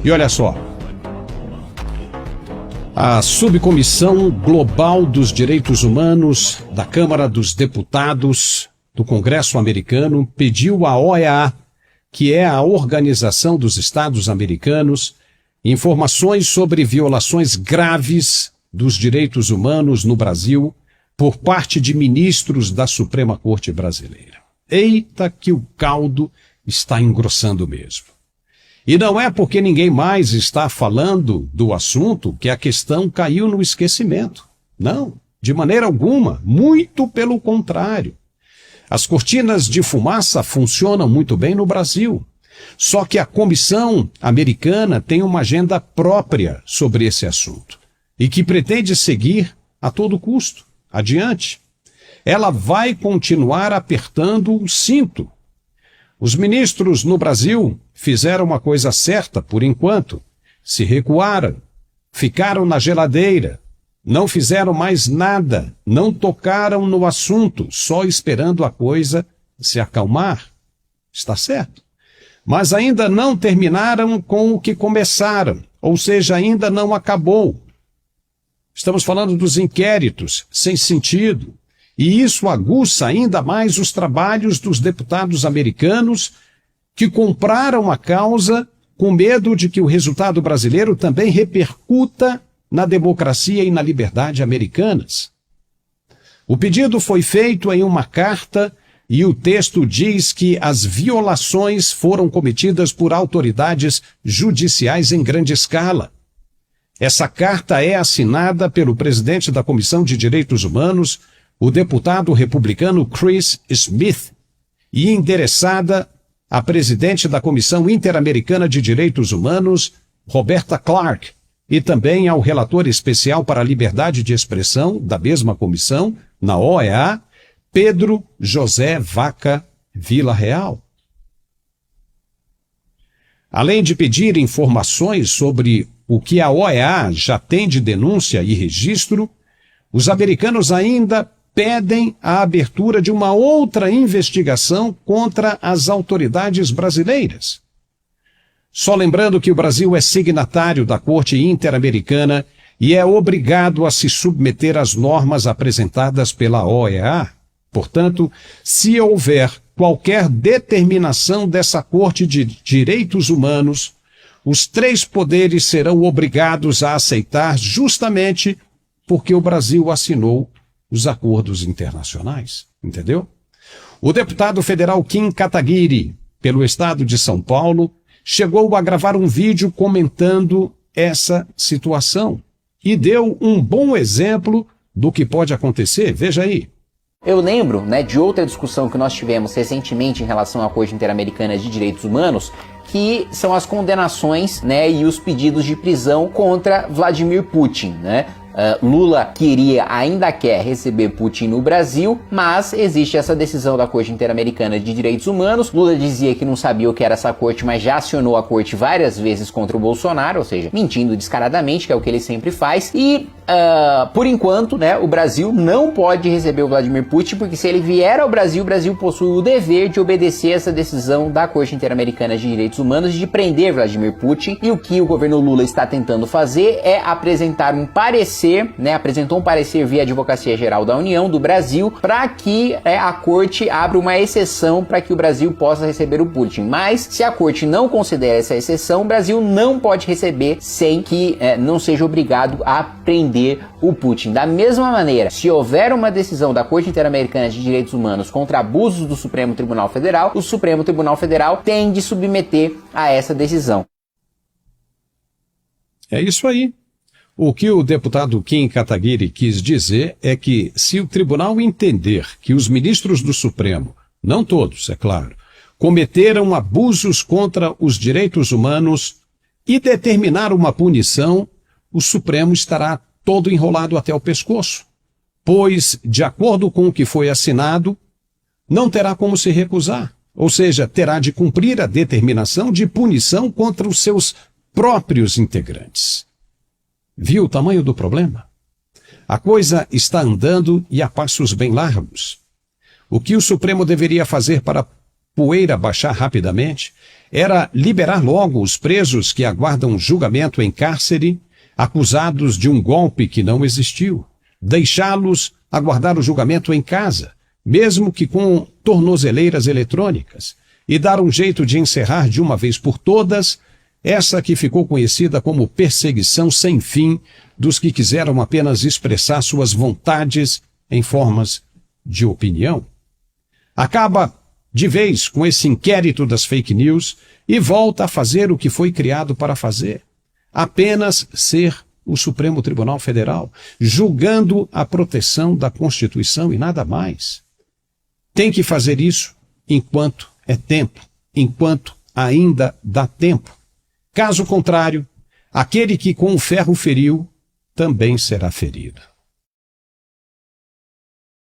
E olha só, a Subcomissão Global dos Direitos Humanos da Câmara dos Deputados do Congresso Americano pediu à OEA, que é a Organização dos Estados Americanos, informações sobre violações graves dos direitos humanos no Brasil por parte de ministros da Suprema Corte Brasileira. Eita que o caldo está engrossando mesmo. E não é porque ninguém mais está falando do assunto que a questão caiu no esquecimento. Não, de maneira alguma, muito pelo contrário. As cortinas de fumaça funcionam muito bem no Brasil. Só que a Comissão Americana tem uma agenda própria sobre esse assunto e que pretende seguir a todo custo. Adiante. Ela vai continuar apertando o cinto. Os ministros no Brasil fizeram uma coisa certa por enquanto. Se recuaram, ficaram na geladeira, não fizeram mais nada, não tocaram no assunto, só esperando a coisa se acalmar. Está certo. Mas ainda não terminaram com o que começaram, ou seja, ainda não acabou. Estamos falando dos inquéritos sem sentido, e isso aguça ainda mais os trabalhos dos deputados americanos que compraram a causa com medo de que o resultado brasileiro também repercuta na democracia e na liberdade americanas. O pedido foi feito em uma carta e o texto diz que as violações foram cometidas por autoridades judiciais em grande escala. Essa carta é assinada pelo presidente da Comissão de Direitos Humanos, o deputado republicano Chris Smith, e endereçada à presidente da Comissão Interamericana de Direitos Humanos, Roberta Clark, e também ao relator especial para a liberdade de expressão da mesma comissão, na OEA, Pedro José Vaca Villarreal. Além de pedir informações sobre o que a OEA já tem de denúncia e registro, os americanos ainda pedem a abertura de uma outra investigação contra as autoridades brasileiras. Só lembrando que o Brasil é signatário da Corte Interamericana e é obrigado a se submeter às normas apresentadas pela OEA. Portanto, se houver qualquer determinação dessa Corte de Direitos Humanos, os três poderes serão obrigados a aceitar justamente porque o Brasil assinou os acordos internacionais. Entendeu? O deputado federal Kim Kataguiri, pelo estado de São Paulo, chegou a gravar um vídeo comentando essa situação e deu um bom exemplo do que pode acontecer. Veja aí. Eu lembro, de outra discussão que nós tivemos recentemente em relação à Corte Interamericana de Direitos Humanos, que são as condenações, e os pedidos de prisão contra Vladimir Putin, Lula ainda quer receber Putin no Brasil, mas existe essa decisão da Corte Interamericana de Direitos Humanos. Lula dizia que não sabia o que era essa corte, mas já acionou a corte várias vezes contra o Bolsonaro, ou seja, mentindo descaradamente, que é o que ele sempre faz. E, por enquanto, o Brasil não pode receber o Vladimir Putin, porque se ele vier ao Brasil, o Brasil possui o dever de obedecer essa decisão da Corte Interamericana de Direitos Humanos de prender Vladimir Putin. E o que o governo Lula está tentando fazer é apresentar um parecer, apresentou um parecer via Advocacia Geral da União do Brasil para que a corte abra uma exceção para que o Brasil possa receber o Putin. Mas se a corte não considera essa exceção, o Brasil não pode receber sem que não seja obrigado a prender o Putin. Da mesma maneira, se houver uma decisão da Corte Interamericana de Direitos Humanos contra abusos do Supremo Tribunal Federal, o Supremo Tribunal Federal tem de submeter a essa decisão. É isso aí. O que o deputado Kim Kataguiri quis dizer é que, se o tribunal entender que os ministros do Supremo, não todos, é claro, cometeram abusos contra os direitos humanos e determinar uma punição, o Supremo estará todo enrolado até o pescoço, pois, de acordo com o que foi assinado, não terá como se recusar, ou seja, terá de cumprir a determinação de punição contra os seus próprios integrantes. Viu o tamanho do problema? A coisa está andando e a passos bem largos. O que o Supremo deveria fazer para poeira baixar rapidamente era liberar logo os presos que aguardam julgamento em cárcere, acusados de um golpe que não existiu. Deixá-los aguardar o julgamento em casa, mesmo que com tornozeleiras eletrônicas, e dar um jeito de encerrar de uma vez por todas essa que ficou conhecida como perseguição sem fim dos que quiseram apenas expressar suas vontades em formas de opinião. Acaba de vez com esse inquérito das fake news e volta a fazer o que foi criado para fazer, apenas ser o Supremo Tribunal Federal, julgando a proteção da Constituição e nada mais. Tem que fazer isso enquanto é tempo, enquanto ainda dá tempo. Caso contrário, aquele que com o ferro feriu, também será ferido.